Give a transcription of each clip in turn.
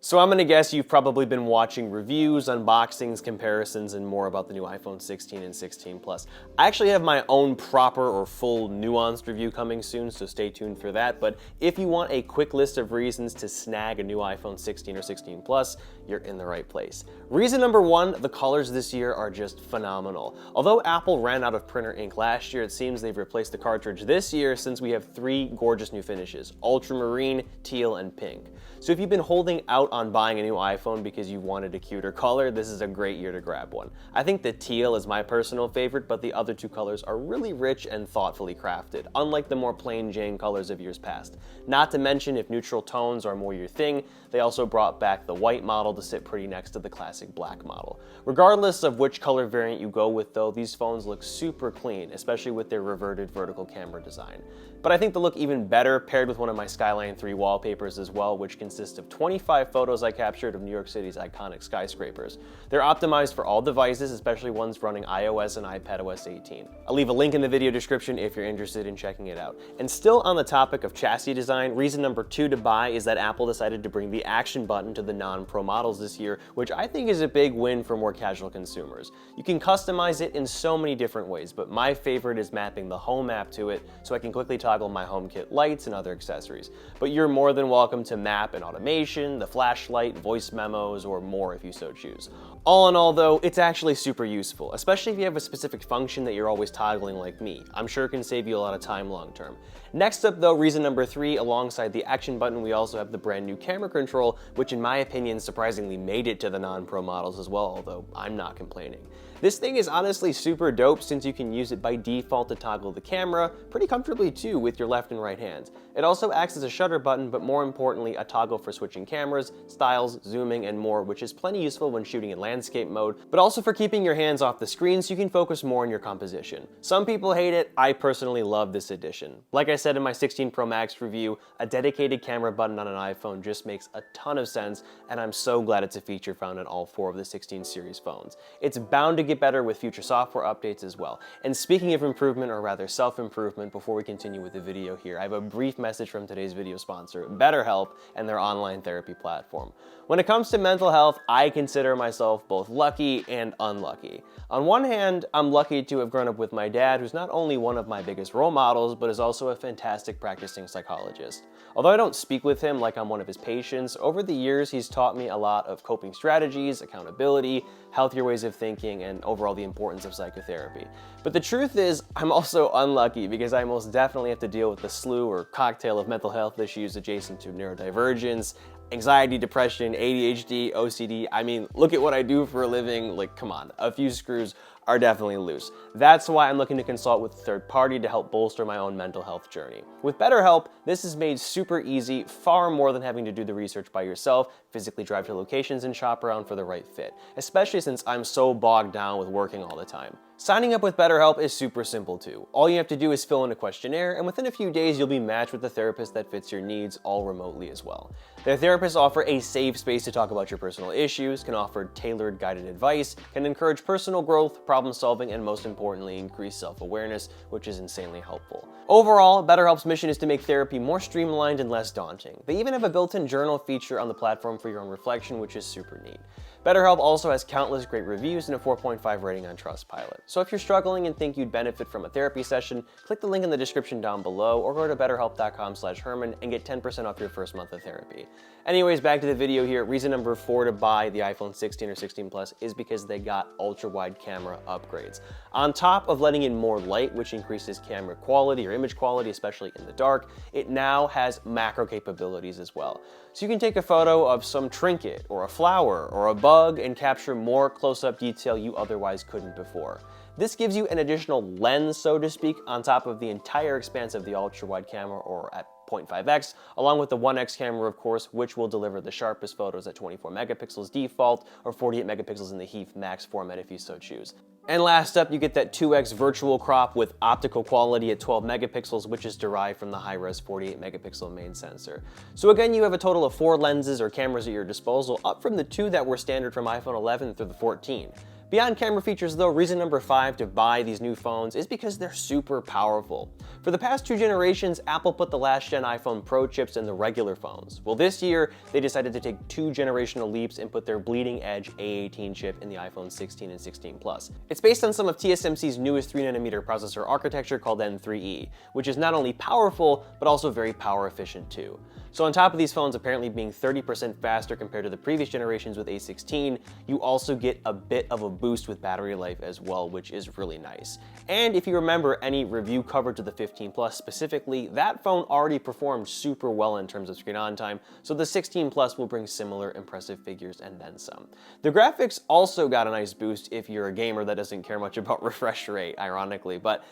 So I'm gonna guess you've probably been watching reviews, unboxings, comparisons, and more about the new iPhone 16 and 16 Plus. I actually have my own proper or full nuanced review coming soon, so stay tuned for that. But if you want a quick list of reasons to snag a new iPhone 16 or 16 Plus, you're in the right place. Reason number one, the colors this year are just phenomenal. Although Apple ran out of printer ink last year, it seems they've replaced the cartridge this year since we have three gorgeous new finishes: ultramarine, teal, and pink. So if you've been holding out on buying a new iPhone because you wanted a cuter color, this is a great year to grab one. I think the teal is my personal favorite, but the other two colors are really rich and thoughtfully crafted, unlike the more plain Jane colors of years past. Not to mention, if neutral tones are more your thing, they also brought back the white model to sit pretty next to the classic black model. Regardless of which color variant you go with though, these phones look super clean, especially with their reverted vertical camera design. But I think they look even better paired with one of my SKYLINE III wallpapers as well, which consists of 25 photos I captured of New York City's iconic skyscrapers. They're optimized for all devices, especially ones running iOS and iPadOS 18. I'll leave a link in the video description if you're interested in checking it out. And still on the topic of chassis design, reason number two to buy is that Apple decided to bring the action button to the non-Pro models this year, which I think is a big win for more casual consumers. You can customize it in so many different ways, but my favorite is mapping the Home app to it so I can quickly toggle my HomeKit lights and other accessories. But you're more than welcome to map an automation, the flashlight, voice memos, or more if you so choose. All in all though, it's actually super useful, especially if you have a specific function that you're always toggling like me. I'm sure it can save you a lot of time long term. Next up though, reason number three, alongside the action button, we also have the brand new camera control, which in my opinion surprisingly made it to the non-Pro models as well, although I'm not complaining. This thing is honestly super dope since you can use it by default to toggle the camera pretty comfortably too with your left and right hands. It also acts as a shutter button, but more importantly a toggle for switching cameras, styles, zooming, and more, which is plenty useful when shooting in landscape mode, but also for keeping your hands off the screen so you can focus more on your composition. Some people hate it, I personally love this addition. Like I said in my 16 Pro Max review, a dedicated camera button on an iPhone just makes a ton of sense, and I'm so glad it's a feature found in all four of the 16 series phones. It's bound to get better with future software updates as well. And speaking of improvement, or rather self-improvement, before we continue with the video here, I have a brief message from today's video sponsor, BetterHelp, and their online therapy platform. When it comes to mental health, I consider myself both lucky and unlucky. On one hand, I'm lucky to have grown up with my dad, who's not only one of my biggest role models, but is also a fantastic practicing psychologist. Although I don't speak with him like I'm one of his patients, over the years he's taught me a lot of coping strategies, accountability, healthier ways of thinking, and overall the importance of psychotherapy. But the truth is, I'm also unlucky because I most definitely have to deal with the slew or cocktail of mental health issues adjacent to neurodivergence, anxiety, depression, ADHD, OCD. I mean, look at what I do for a living. Like, come on, a few screws are definitely loose. That's why I'm looking to consult with a third party to help bolster my own mental health journey. With BetterHelp, this is made super easy, far more than having to do the research by yourself, physically drive to locations and shop around for the right fit, especially since I'm so bogged down with working all the time. Signing up with BetterHelp is super simple too. All you have to do is fill in a questionnaire, and within a few days you'll be matched with a therapist that fits your needs, all remotely as well. Their therapists offer a safe space to talk about your personal issues, can offer tailored guided advice, can encourage personal growth, problem solving, and most importantly, increase self-awareness, which is insanely helpful. Overall, BetterHelp's mission is to make therapy more streamlined and less daunting. They even have a built-in journal feature on the platform for your own reflection, which is super neat. BetterHelp also has countless great reviews and a 4.5 rating on Trustpilot. So if you're struggling and think you'd benefit from a therapy session, click the link in the description down below or go to betterhelp.com/Herman and get 10% off your first month of therapy. Anyways, back to the video here. Reason number four to buy the iPhone 16 or 16 Plus is because they got ultra-wide camera upgrades. On top of letting in more light, which increases camera quality or image quality, especially in the dark, it now has macro capabilities as well. So you can take a photo of some trinket or a flower or a bug and capture more close-up detail you otherwise couldn't before. This gives you an additional lens, so to speak, on top of the entire expanse of the ultra-wide camera, or at 0.5x, along with the 1x camera, of course, which will deliver the sharpest photos at 24 megapixels default or 48 megapixels in the HEIF Max format if you so choose. And last up, you get that 2x virtual crop with optical quality at 12 megapixels, which is derived from the high-res 48 megapixel main sensor. So again, you have a total of 4 lenses or cameras at your disposal, up from the 2 that were standard from iPhone 11 through the 14. Beyond camera features though, reason number 5 to buy these new phones is because they're super powerful. For the past 2 generations, Apple put the last gen iPhone Pro chips in the regular phones. Well, this year, they decided to take 2 generational leaps and put their bleeding edge A18 chip in the iPhone 16 and 16 Plus. It's based on some of TSMC's newest 3nm processor architecture called N3E, which is not only powerful, but also very power efficient too. So on top of these phones apparently being 30% faster compared to the previous generations with A16, you also get a bit of a boost with battery life as well, which is really nice. And if you remember any review coverage of the 15 Plus specifically, that phone already performed super well in terms of screen on time, so the 16 Plus will bring similar impressive figures and then some. The graphics also got a nice boost if you're a gamer that doesn't care much about refresh rate, ironically, but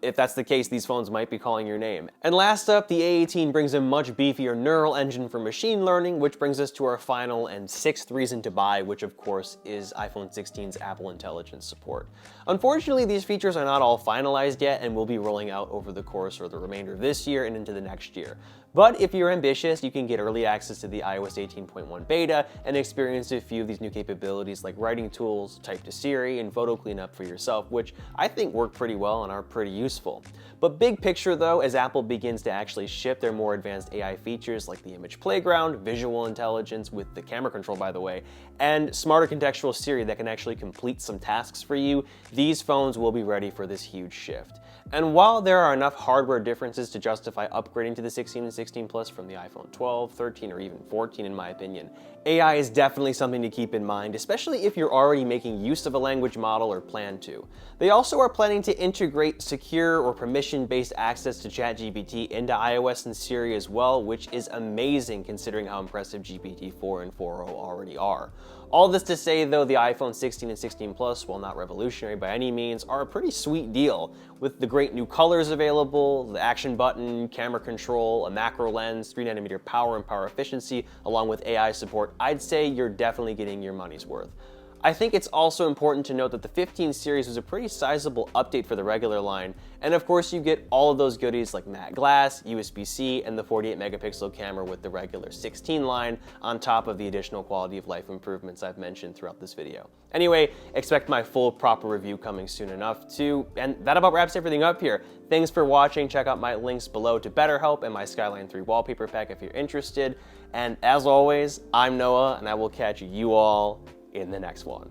if that's the case, these phones might be calling your name. And last up, the A18 brings a much beefier neural engine for machine learning, which brings us to our final and 6th reason to buy, which of course is iPhone 16's Apple Intelligence support. Unfortunately, these features are not all finalized yet and will be rolling out over the course or the remainder of this year and into the next year. But if you're ambitious, you can get early access to the iOS 18.1 beta and experience a few of these new capabilities like writing tools, type to Siri, and photo cleanup for yourself, which I think work pretty well and are pretty useful. But big picture though, as Apple begins to actually ship their more advanced AI features like the image playground, visual intelligence with the camera control by the way, and smarter contextual Siri that can actually complete some tasks for you, these phones will be ready for this huge shift. And while there are enough hardware differences to justify upgrading to the 16 and 16 Plus from the iPhone 12, 13, or even 14 in my opinion, AI is definitely something to keep in mind, especially if you're already making use of a language model or plan to. They also are planning to integrate secure or permission-based access to ChatGPT into iOS and Siri as well, which is amazing considering how impressive GPT-4 and 4o already are. All this to say though, the iPhone 16 and 16 Plus, while not revolutionary by any means, are a pretty sweet deal. With the great new colors available, the action button, camera control, a macro lens, 3nm power and power efficiency, along with AI support, I'd say you're definitely getting your money's worth. I think it's also important to note that the 15 series was a pretty sizable update for the regular line, and of course you get all of those goodies like matte glass, USB-C, and the 48 megapixel camera with the regular 16 line, on top of the additional quality of life improvements I've mentioned throughout this video. Anyway, expect my full proper review coming soon enough too, and that about wraps everything up here. Thanks for watching. Check out my links below to BetterHelp and my SKYLINE III wallpaper pack if you're interested. And as always, I'm Noah, and I will catch you all in the next one.